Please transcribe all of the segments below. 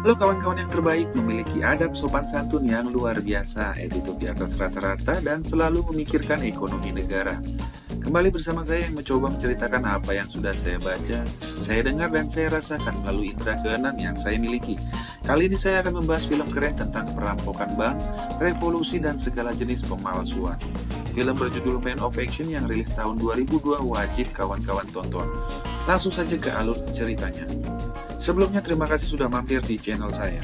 Lo kawan-kawan yang terbaik memiliki adab sopan santun yang luar biasa, attitude di atas rata-rata, dan selalu memikirkan ekonomi negara. Kembali bersama saya yang mencoba menceritakan apa yang sudah saya baca, saya dengar, dan saya rasakan melalui indera keenam yang saya miliki. Kali ini saya akan membahas film keren tentang perampokan bank, revolusi, dan segala jenis pemalsuan. Film berjudul Man of Action yang rilis tahun 2002 wajib kawan-kawan tonton. Langsung saja ke alur ceritanya. Sebelumnya terima kasih sudah mampir di channel saya.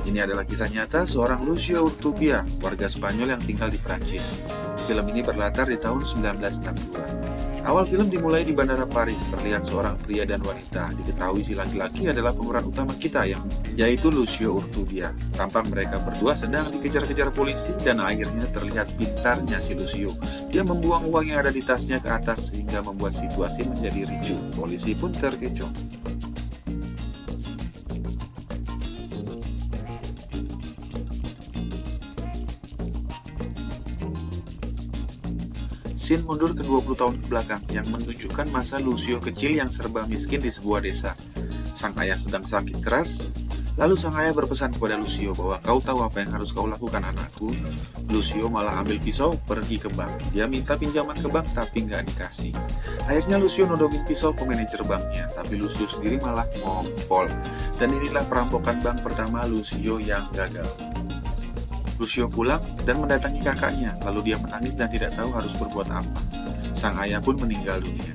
Ini adalah kisah nyata seorang Lucio Urtubia, warga Spanyol yang tinggal di Prancis. Film ini berlatar di tahun 1962. Awal film dimulai di Bandara Paris, terlihat seorang pria dan wanita. Diketahui si laki-laki adalah pemeran utama kita yaitu Lucio Urtubia. Tampak mereka berdua sedang dikejar-kejar polisi dan akhirnya terlihat pintarnya si Lucio. Dia membuang uang yang ada di tasnya ke atas sehingga membuat situasi menjadi ricuh. Polisi pun terkecoh. Scene mundur ke 20 tahun ke belakang yang menunjukkan masa Lucio kecil yang serba miskin di sebuah desa. Sang ayah sedang sakit keras, lalu sang ayah berpesan kepada Lucio bahwa kau tahu apa yang harus kau lakukan anakku. Lucio malah ambil pisau pergi ke bank. Dia minta pinjaman ke bank tapi nggak dikasih. Akhirnya Lucio nodongin pisau ke manajer banknya, tapi Lucio sendiri malah ngompol. Dan inilah perampokan bank pertama Lucio yang gagal. Lucio pulang dan mendatangi kakaknya, lalu dia menangis dan tidak tahu harus berbuat apa. Sang ayah pun meninggal dunia.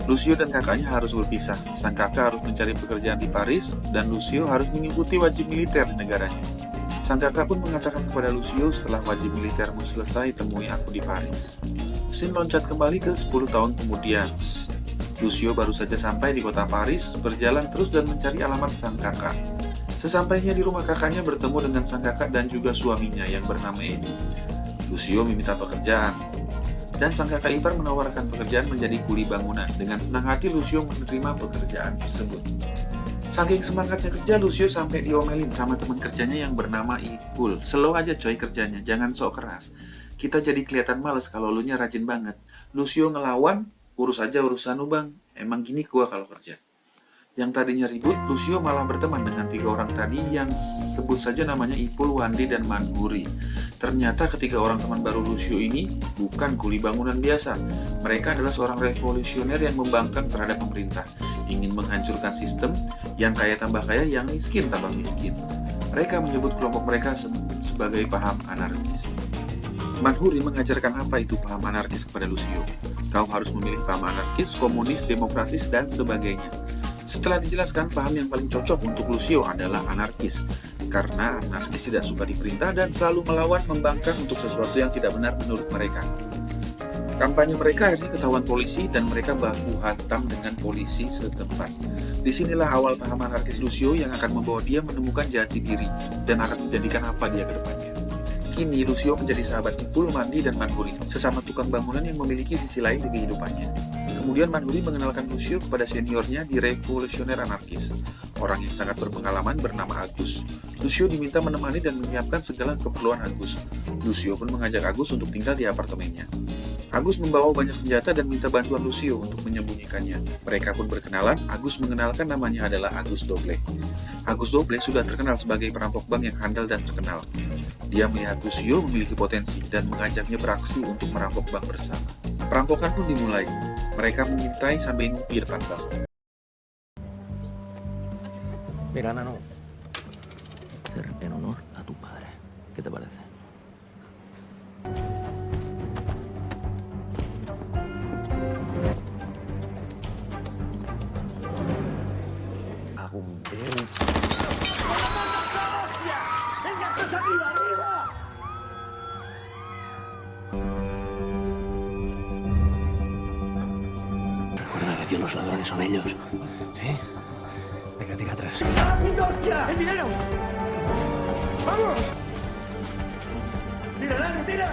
Lucio dan kakaknya harus berpisah. Sang kakak harus mencari pekerjaan di Paris, dan Lucio harus mengikuti wajib militer di negaranya. Sang kakak pun mengatakan kepada Lucio, setelah wajib militermu selesai, temui aku di Paris. Scene loncat kembali ke 10 tahun kemudian. Lucio baru saja sampai di kota Paris, berjalan terus dan mencari alamat sang kakak. Sesampainya di rumah kakaknya bertemu dengan sang kakak dan juga suaminya yang bernama Edi. Lucio meminta pekerjaan, dan sang kakak ipar menawarkan pekerjaan menjadi kuli bangunan. Dengan senang hati Lucio menerima pekerjaan tersebut. Saking semangatnya kerja, Lucio sampai diomelin sama teman kerjanya yang bernama Ipul. Slow aja coy kerjanya, jangan sok keras. Kita jadi kelihatan males kalau lu nya rajin banget. Lucio ngelawan, urus aja urusan lu bang. Emang gini gua kalau kerja. Yang tadinya ribut, Lucio malah berteman dengan 3 orang tadi yang sebut saja namanya Ipul, Wandi, dan Manhuri. Ternyata ketiga orang teman baru Lucio ini bukan kuli bangunan biasa. Mereka adalah seorang revolusioner yang membangkang terhadap pemerintah, ingin menghancurkan sistem, yang kaya tambah kaya, yang miskin tambah miskin. Mereka menyebut kelompok mereka sebagai paham anarkis. Manhuri mengajarkan apa itu paham anarkis kepada Lucio. Kau harus memilih paham anarkis, komunis, demokratis, dan sebagainya. Setelah dijelaskan, paham yang paling cocok untuk Lucio adalah anarkis, karena anarkis tidak suka diperintah dan selalu melawan, membangkang untuk sesuatu yang tidak benar menurut mereka. Kampanye mereka akhirnya ketahuan polisi dan mereka baku hantam dengan polisi setempat. Disinilah awal paham anarkis Lucio yang akan membawa dia menemukan jati diri dan akan menjadikan apa dia ke depannya. Kini Lucio menjadi sahabat Ipul, Mandi, dan Manhuri, sesama tukang bangunan yang memiliki sisi lain di kehidupannya. Kemudian Manhuri mengenalkan Lucio kepada seniornya di revolusioner anarkis, orang yang sangat berpengalaman bernama Agus. Lucio diminta menemani dan menyiapkan segala keperluan Agus. Lucio pun mengajak Agus untuk tinggal di apartemennya. Agus membawa banyak senjata dan minta bantuan Lucio untuk menyembunyikannya. Mereka pun berkenalan. Agus mengenalkan namanya adalah Agus Doble. Agus Doble sudah terkenal sebagai perampok bank yang handal dan terkenal. Dia melihat Lucio memiliki potensi dan mengajaknya beraksi untuk merampok bank bersama. Perampokan pun dimulai. Mereka mengintai sambil ngopi depan bank. Mira, Nano, hacer en honor a tu padre. ¿Qué te parece? Hago un bien. Recuerda que aquí los ladrones son ellos. ¿Sí? Venga, tira atrás. ¡Rápido, hostia! ¡El dinero! ¡Vamos! ¡Tira, Lalo, tira!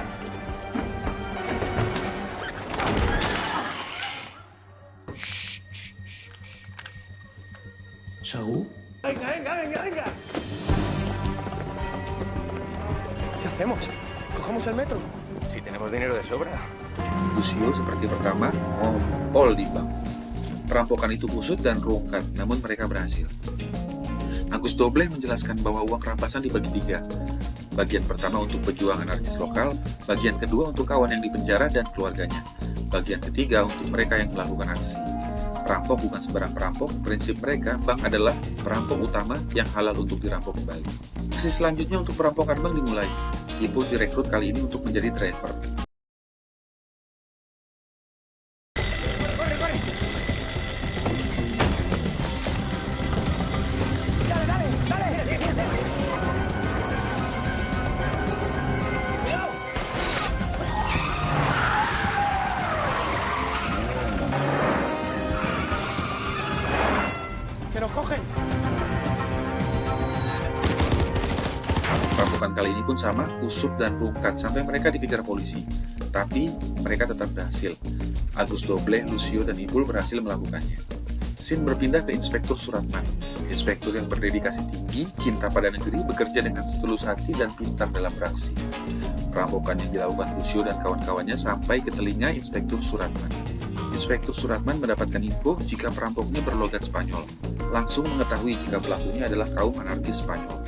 ¿Saúl? ¡Venga, venga, venga, venga! ¿Qué hacemos? ¿Cogemos el metro? Si tenemos dinero de sobra. Lucio seperti pertama ngompol di bank. Perampokan itu kusut dan rungkat, namun mereka berhasil. Agus Dobleh menjelaskan bahwa uang rampasan dibagi 3. Bagian pertama untuk pejuang anarkis lokal, bagian kedua untuk kawan yang dipenjara dan keluarganya, bagian ketiga untuk mereka yang melakukan aksi. Perampok bukan sembarang perampok, prinsip mereka, bank adalah perampok utama yang halal untuk dirampok kembali. Aksi selanjutnya untuk perampokan bank dimulai. Ipul direkrut kali ini untuk menjadi driver. ¡Que nos cogen! Perampokan kali ini pun sama, usut dan rungkat sampai mereka dikejar polisi. Tapi mereka tetap berhasil. Agus Dobleh, Lucio, dan Ipul berhasil melakukannya. Scene berpindah ke Inspektur Suratman. Inspektur yang berdedikasi tinggi, cinta pada negeri, bekerja dengan setulus hati dan pintar dalam beraksi. Perampokan yang dilakukan Lucio dan kawan-kawannya sampai ke telinga Inspektur Suratman. Inspektur Suratman mendapatkan info jika perampoknya berlogat Spanyol. Langsung mengetahui jika pelakunya adalah kaum anarkis Spanyol.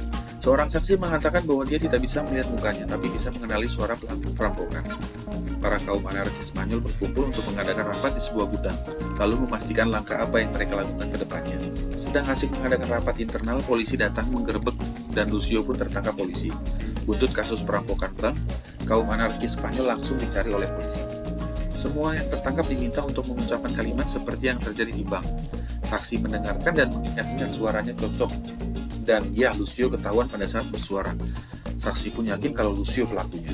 Seorang saksi mengatakan bahwa dia tidak bisa melihat mukanya, tapi bisa mengenali suara pelaku perampokan. Para kaum anarkis Spanyol berkumpul untuk mengadakan rapat di sebuah gudang, lalu memastikan langkah apa yang mereka lakukan ke depannya. Sedang asik mengadakan rapat internal, polisi datang menggerebek dan Lucio pun tertangkap polisi. Buntut kasus perampokan bank, kaum anarkis Spanyol langsung dicari oleh polisi. Semua yang tertangkap diminta untuk mengucapkan kalimat seperti yang terjadi di bank. Saksi mendengarkan dan mengingat-ingat suaranya cocok. Dan ya, Lucio ketahuan pada saat bersuara. Saksi pun yakin kalau Lucio pelakunya.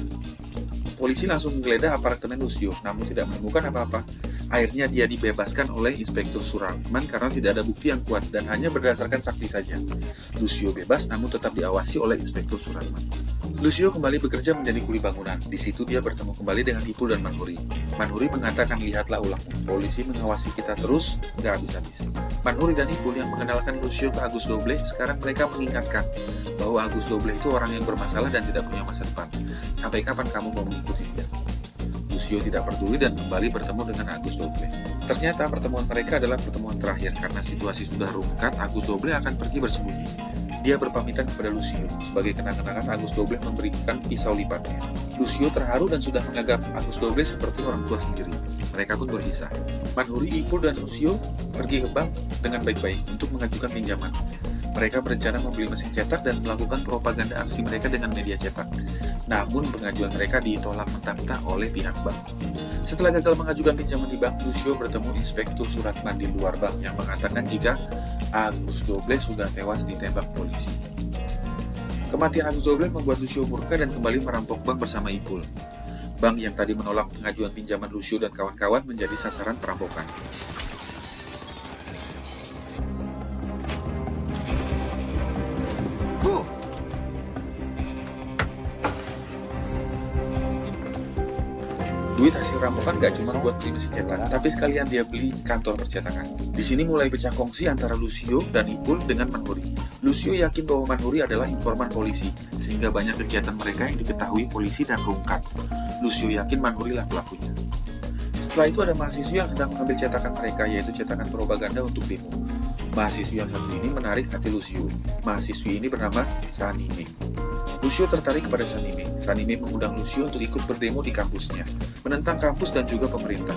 Polisi langsung menggeledah apartemen Lucio, namun tidak menemukan apa-apa. Akhirnya dia dibebaskan oleh Inspektur Suratman karena tidak ada bukti yang kuat dan hanya berdasarkan saksi saja. Lucio bebas namun tetap diawasi oleh Inspektur Suratman. Lucio kembali bekerja menjadi kuli bangunan. Di situ dia bertemu kembali dengan Ipul dan Manhuri. Manhuri mengatakan, lihatlah ulangmu. Polisi mengawasi kita terus, nggak habis-habis. Manhuri dan Ipul yang mengenalkan Lucio ke Agus Dobleh, sekarang mereka mengingatkan bahwa Agus Dobleh itu orang yang bermasalah dan tidak punya masa depan. Sampai kapan kamu mau mengikuti dia? Lucio tidak peduli dan kembali bertemu dengan Agus Dobleh. Ternyata pertemuan mereka adalah pertemuan terakhir karena situasi sudah rungkat. Agus Dobleh akan pergi bersembunyi. Dia berpamitan kepada Lucio. Sebagai kenang-kenangan, Agus Dobleh memberikan pisau lipatnya. Lucio terharu dan sudah menganggap Agus Dobleh seperti orang tua sendiri. Mereka pun berpisah. Manhuri, Ipul, dan Lucio pergi ke bank dengan baik-baik untuk mengajukan pinjaman. Mereka berencana membeli mesin cetak dan melakukan propaganda aksi mereka dengan media cetak. Namun pengajuan mereka ditolak mentah-mentah oleh pihak bank. Setelah gagal mengajukan pinjaman di bank, Lucio bertemu Inspektur Suratman di luar bank yang mengatakan jika Agus Dobleh sudah tewas ditembak polisi. Kematian Agus Dobleh membuat Lucio murka dan kembali merampok bank bersama Ipul. Bank yang tadi menolak pengajuan pinjaman Lucio dan kawan-kawan menjadi sasaran perampokan. Duit hasil rampokan gak cuma buat beli mesin cetak, tapi sekalian dia beli kantor percetakan. Di sini mulai pecah kongsi antara Lucio dan Ipul dengan Manhuri. Lucio yakin bahwa Manhuri adalah informan polisi, sehingga banyak kegiatan mereka yang diketahui polisi dan rungkat. Lucio yakin Manhuri lah pelakunya. Setelah itu ada mahasiswa yang sedang mengambil cetakan mereka, yaitu cetakan propaganda untuk demo. Mahasiswa yang satu ini menarik hati Lucio. Mahasiswi ini bernama Sanime. Lucio tertarik kepada Sanime. Sanime mengundang Lucio untuk ikut berdemo di kampusnya, menentang kampus dan juga pemerintah.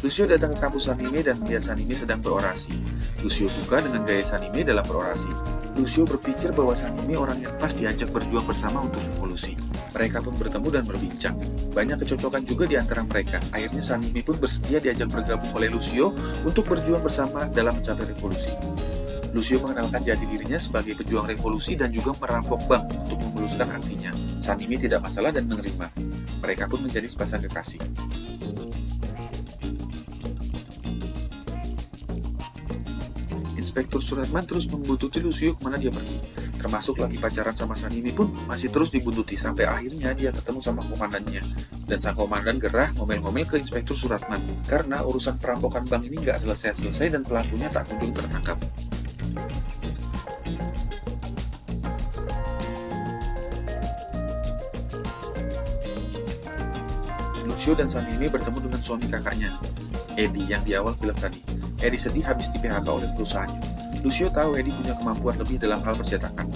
Lucio datang ke kampus Sanime dan melihat Sanime sedang berorasi. Lucio suka dengan gaya Sanime dalam berorasi. Lucio berpikir bahwa Sanime orang yang pas diajak berjuang bersama untuk revolusi. Mereka pun bertemu dan berbincang. Banyak kecocokan juga di antara mereka. Akhirnya Sanime pun bersedia diajak bergabung oleh Lucio untuk berjuang bersama dalam mencapai revolusi. Lucio mengenalkan jati dirinya sebagai pejuang revolusi dan juga merampok bank untuk memuluskan aksinya. Sanime tidak masalah dan menerima. Mereka pun menjadi sepasang kekasih. Inspektur Suratman terus membuntuti Lucio kemana dia pergi. Termasuk lagi pacaran sama Sanime pun masih terus dibuntuti sampai akhirnya dia ketemu sama komandannya. Dan sang komandan gerah ngomel-ngomel ke Inspektur Suratman karena urusan perampokan bank ini nggak selesai-selesai dan pelakunya tak kunjung tertangkap. Lucio dan Sanime bertemu dengan suami kakaknya, Eddie, yang di awal film tadi. Eddie sedih habis di PHK oleh perusahaannya. Lucio tahu Eddie punya kemampuan lebih dalam hal percetakan.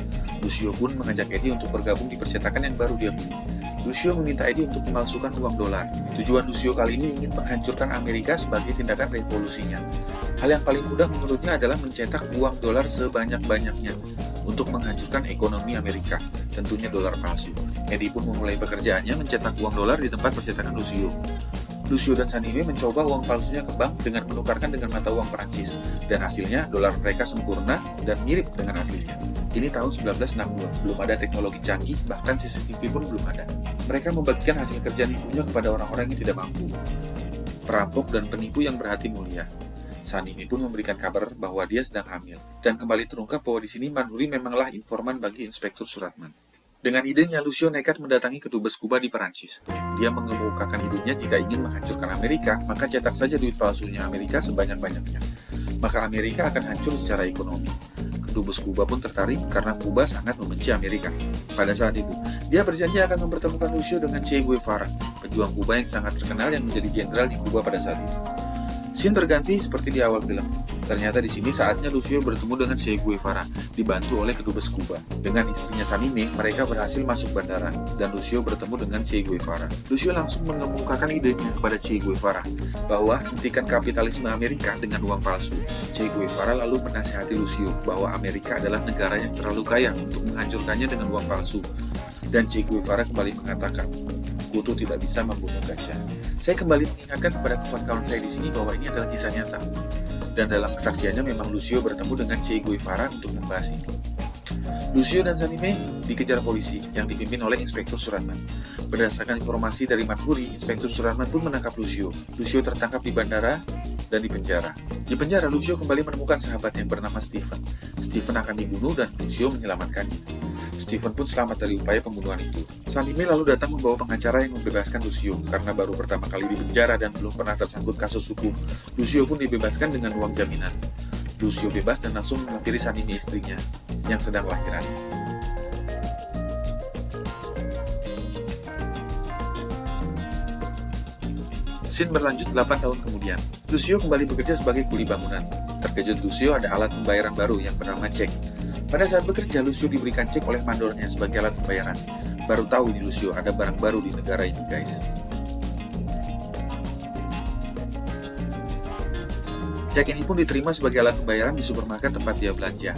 Lucio pun mengajak Eddie untuk bergabung di percetakan yang baru dia beli. Lucio meminta Eddie untuk memalsukan uang dolar. Tujuan Lucio kali ini ingin menghancurkan Amerika sebagai tindakan revolusinya. Hal yang paling mudah menurutnya adalah mencetak uang dolar sebanyak-banyaknya untuk menghancurkan ekonomi Amerika, tentunya dolar palsu. Eddie pun memulai pekerjaannya mencetak uang dolar di tempat percetakan Lucio. Lucio dan Sanime mencoba uang palsunya ke bank dengan menukarkan dengan mata uang Perancis, dan hasilnya dolar mereka sempurna dan mirip dengan aslinya. Ini tahun 1962, belum ada teknologi canggih, bahkan CCTV pun belum ada. Mereka membagikan hasil kerja nipunya kepada orang-orang yang tidak mampu. Perampok dan penipu yang berhati mulia. Sanime pun memberikan kabar bahwa dia sedang hamil, dan kembali terungkap bahwa di sini Manhuri memanglah informan bagi Inspektur Suratman. Dengan idenya, Lucio nekat mendatangi kedubes Kuba di Perancis. Dia mengemukakan idenya jika ingin menghancurkan Amerika, maka cetak saja duit palsunya Amerika sebanyak-banyaknya. Maka Amerika akan hancur secara ekonomi. Kedubes Kuba pun tertarik karena Kuba sangat membenci Amerika. Pada saat itu, dia berjanji akan mempertemukan Lucio dengan Che Guevara, pejuang Kuba yang sangat terkenal yang menjadi jenderal di Kuba pada saat itu. Scene berganti seperti di awal film. Ternyata di sini saatnya Lucio bertemu dengan Che Guevara, dibantu oleh kedubes Kuba. Dengan istrinya Sanime, mereka berhasil masuk bandara, dan Lucio bertemu dengan Che Guevara. Lucio langsung mengemukakan idenya kepada Che Guevara, bahwa hentikan kapitalisme Amerika dengan uang palsu. Che Guevara lalu menasihati Lucio bahwa Amerika adalah negara yang terlalu kaya untuk menghancurkannya dengan uang palsu. Dan Che Guevara kembali mengatakan, "Kutu tidak bisa membunuh gajah." Saya kembali mengingatkan kepada kawan-kawan saya di sini bahwa ini adalah kisah nyata. Dan dalam kesaksiannya memang Lucio bertemu dengan Che Guevara untuk membahas ini. Lucio dan Sanime dikejar polisi yang dipimpin oleh Inspektur Suratman. Berdasarkan informasi dari Manhuri, Inspektur Suratman pun menangkap Lucio. Lucio tertangkap di bandara dan dipenjara. Di penjara, Lucio kembali menemukan sahabat yang bernama Stephen. Stephen akan dibunuh dan Lucio menyelamatkannya. Stephen pun selamat dari upaya pembunuhan itu. Sanime lalu datang membawa pengacara yang membebaskan Lucio karena baru pertama kali di penjara dan belum pernah tersangkut kasus hukum. Lucio pun dibebaskan dengan uang jaminan. Lucio bebas dan langsung menghampiri Sanime istrinya yang sedang lahiran. Scene berlanjut 8 tahun kemudian. Lucio kembali bekerja sebagai kuli bangunan. Terkejut Lucio ada alat pembayaran baru yang bernama cek. Pada saat bekerja, Lucio diberikan cek oleh mandornya sebagai alat pembayaran. Baru tahu ini Lucio, ada barang baru di negara ini, guys. Cek ini pun diterima sebagai alat pembayaran di supermarket tempat dia belanja.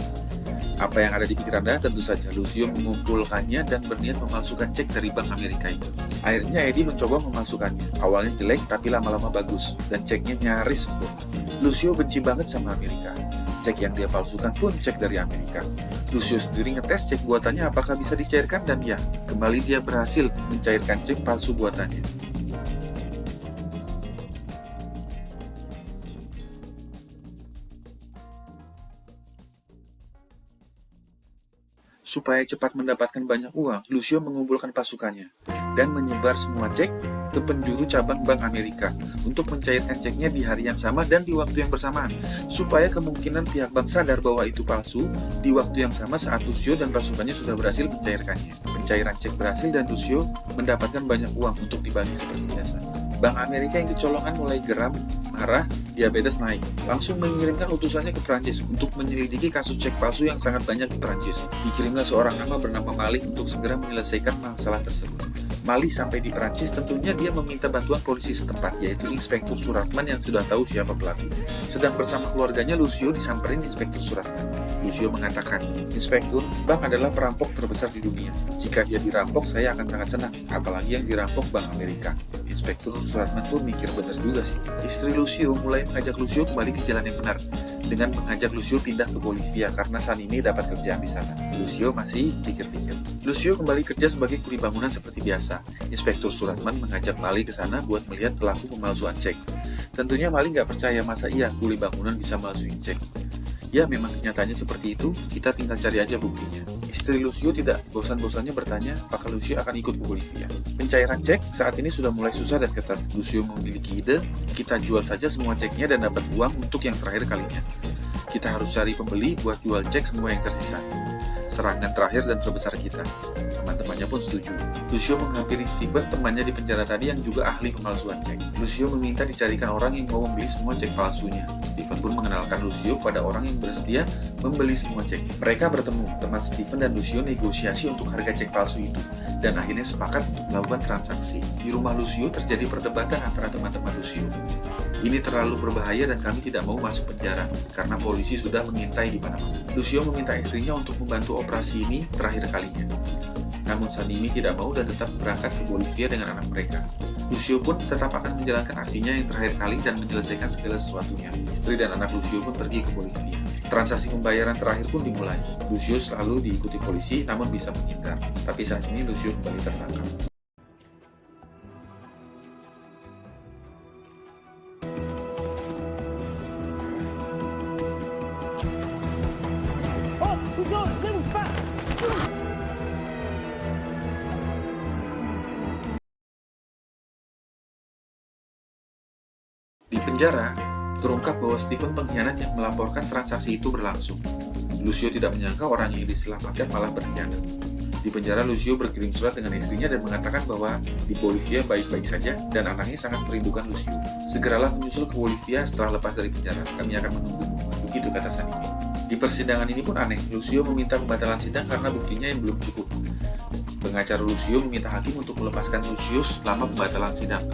Apa yang ada di pikiran Anda? Tentu saja Lucio mengumpulkannya dan berniat memalsukan cek dari Bank Amerika itu. Akhirnya Eddie mencoba memalsukannya. Awalnya jelek, tapi lama-lama bagus. Dan ceknya nyaris sempurna. Lucio benci banget sama Amerika. Cek yang dia palsukan pun cek dari Amerika. Lucio sendiri ngetes cek buatannya apakah bisa dicairkan dan ya, kembali dia berhasil mencairkan cek palsu buatannya. Supaya cepat mendapatkan banyak uang, Lucio mengumpulkan pasukannya dan menyebar semua cek ke penjuru cabang Bank Amerika untuk mencairkan ceknya di hari yang sama dan di waktu yang bersamaan, supaya kemungkinan pihak bank sadar bahwa itu palsu di waktu yang sama saat Lucio dan pasukannya sudah berhasil mencairkannya. Pencairan cek berhasil dan Lucio mendapatkan banyak uang untuk dibagi seperti biasa. Bank Amerika yang kecolongan mulai geram, marah, diabetes naik. Langsung mengirimkan utusannya ke Prancis untuk menyelidiki kasus cek palsu yang sangat banyak di Prancis. Dikirimlah seorang nama bernama Malih untuk segera menyelesaikan masalah tersebut. Malih sampai di Prancis, tentunya dia meminta bantuan polisi setempat, yaitu Inspektur Suratman yang sudah tahu siapa pelaku. Sedang bersama keluarganya, Lucio disamperin Inspektur Suratman. Lucio mengatakan, "Inspektur, bank adalah perampok terbesar di dunia. Jika dia dirampok, saya akan sangat senang, apalagi yang dirampok Bank Amerika." Inspektur Suratman pun mikir bener juga sih. Istri Lucio mulai mengajak Lucio kembali ke jalan yang benar, dengan mengajak Lucio pindah ke Bolivia karena Sanime dapat kerjaan di sana. Lucio masih pikir-pikir. Lucio kembali kerja sebagai kuli bangunan seperti biasa. Inspektur Suratman mengajak Mali ke sana buat melihat pelaku pemalsuan cek. Tentunya Mali nggak percaya masa iya kuli bangunan bisa malsuin cek. Ya memang kenyataannya seperti itu, kita tinggal cari aja buktinya. Istri Lucio tidak bosan-bosannya bertanya apakah Lucio akan ikut ke Bolivia. Pencairan cek saat ini sudah mulai susah dan ketat. Lucio memiliki ide, kita jual saja semua ceknya dan dapat uang untuk yang terakhir kalinya. Kita harus cari pembeli buat jual cek semua yang tersisa. Serangan terakhir dan terbesar kita. Teman-temannya pun setuju. Lucio menghampiri Stephen, temannya di penjara tadi yang juga ahli pemalsuan cek. Lucio meminta dicarikan orang yang mau membeli semua cek palsunya. Stephen pun mengenalkan Lucio pada orang yang bersedia membeli semua cek. Mereka bertemu, teman Steven dan Lucio negosiasi untuk harga cek palsu itu, dan akhirnya sepakat untuk melakukan transaksi. Di rumah Lucio terjadi perdebatan antara teman-teman Lucio. Ini terlalu berbahaya dan kami tidak mau masuk penjara, karena polisi sudah mengintai di mana-mana. Lucio meminta istrinya untuk membantu operasi ini terakhir kalinya. Namun Sanimi tidak mau dan tetap berangkat ke Bolivia dengan anak mereka. Lucio pun tetap akan menjalankan aksinya yang terakhir kali dan menyelesaikan segala sesuatunya. Istri dan anak Lucio pun pergi ke Bolivia. Transaksi pembayaran terakhir pun dimulai. Lucio selalu diikuti polisi namun bisa menghindar. Tapi saat ini Lucio kembali tertangkap. Di penjara, terungkap bahwa Steven pengkhianat yang melaporkan transaksi itu berlangsung. Lucio tidak menyangka orang yang diselamatkan malah berkhianat. Di penjara, Lucio berkirim surat dengan istrinya dan mengatakan bahwa di Bolivia baik-baik saja dan anaknya sangat merindukan Lucio. Segeralah menyusul ke Bolivia setelah lepas dari penjara. Kami akan menunggumu. Begitu kata Sanimi. Di persidangan ini pun aneh. Lucio meminta pembatalan sidang karena buktinya yang belum cukup. Pengacara Lucio meminta hakim untuk melepaskan Lucio selama pembatalan sidang.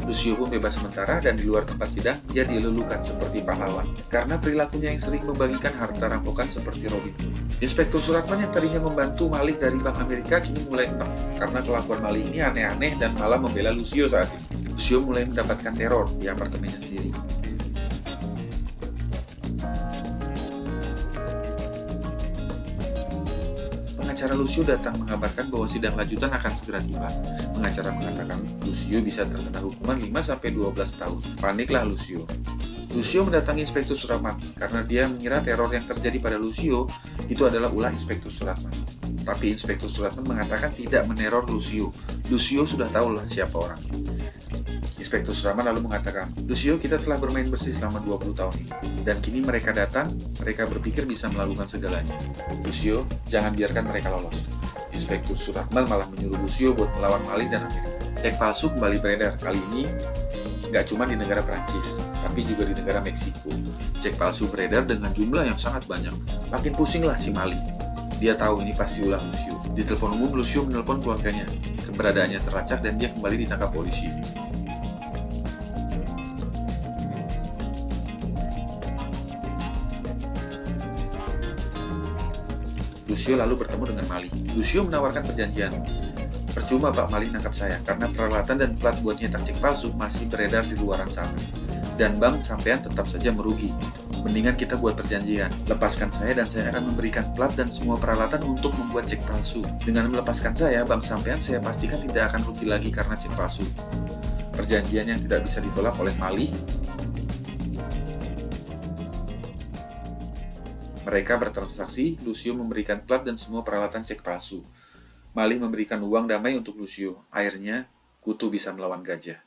Lucio pun bebas sementara dan di luar tempat sidang dia dilulukan seperti pahlawan karena perilakunya yang sering membagikan harta rampokan seperti Robin Hood. Inspektur Suratman yang tadinya membantu Malih dari Bank Amerika kini mulai enak karena kelakuan Malih ini aneh-aneh dan malah membela Lucio saat ini. Lucio mulai mendapatkan teror di apartemennya sendiri. Pengacara Lucio datang mengabarkan bahwa sidang lanjutan akan segera tiba. Pengacara mengatakan Lucio bisa terkena hukuman 5-12 tahun. Paniklah Lucio. Lucio mendatangi Inspektur Suratman karena dia mengira teror yang terjadi pada Lucio itu adalah ulah Inspektur Suratman. Tapi Inspektur Suratman mengatakan tidak meneror Lucio. Lucio sudah tahulah siapa orangnya. Inspektur Suratman lalu mengatakan, Lucio, kita telah bermain bersih selama 20 tahun ini. Dan kini mereka datang, mereka berpikir bisa melakukan segalanya. Lucio, jangan biarkan mereka lolos. Inspektur Suratman malah menyuruh Lucio buat melawan Malih dan Amerika. Cek palsu kembali beredar, kali ini nggak cuma di negara Prancis, tapi juga di negara Meksiko. Cek palsu beredar dengan jumlah yang sangat banyak. Makin pusinglah si Malih. Dia tahu ini pasti ulah Lucio. Di telepon umum, Lucio menelpon keluarganya. Keberadaannya terlacak dan dia kembali ditangkap polisi. Lucio lalu bertemu dengan Malih. Lucio menawarkan perjanjian. Percuma Pak Malih nangkap saya, karena peralatan dan plat buat nyetak cek palsu masih beredar di luaran sana. Dan bank sampean tetap saja merugi. Mendingan kita buat perjanjian. Lepaskan saya dan saya akan memberikan plat dan semua peralatan untuk membuat cek palsu. Dengan melepaskan saya, bank sampean saya pastikan tidak akan rugi lagi karena cek palsu. Perjanjian yang tidak bisa ditolak oleh Malih. Mereka bertransaksi, Lucio memberikan plat dan semua peralatan cek palsu. Malih memberikan uang damai untuk Lucio. Akhirnya, kutu bisa melawan gajah.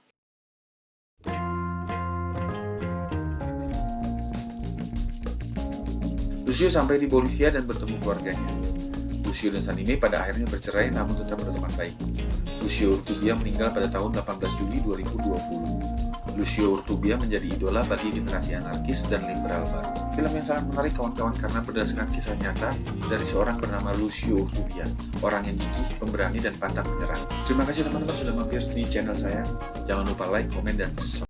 Lucio sampai di Bolivia dan bertemu keluarganya. Lucio dan Sanimi pada akhirnya bercerai namun tetap berteman baik. Lucio Urtubia meninggal pada tahun 18 Juli 2020. Lucio Urtubia menjadi idola bagi generasi anarkis dan liberal baru. Film yang sangat menarik kawan-kawan karena berdasarkan kisah nyata dari seorang bernama Lucio Urtubia, orang yang gigih, pemberani, dan pantang menyerah. Terima kasih teman-teman sudah mampir di channel saya. Jangan lupa like, komen, dan subscribe.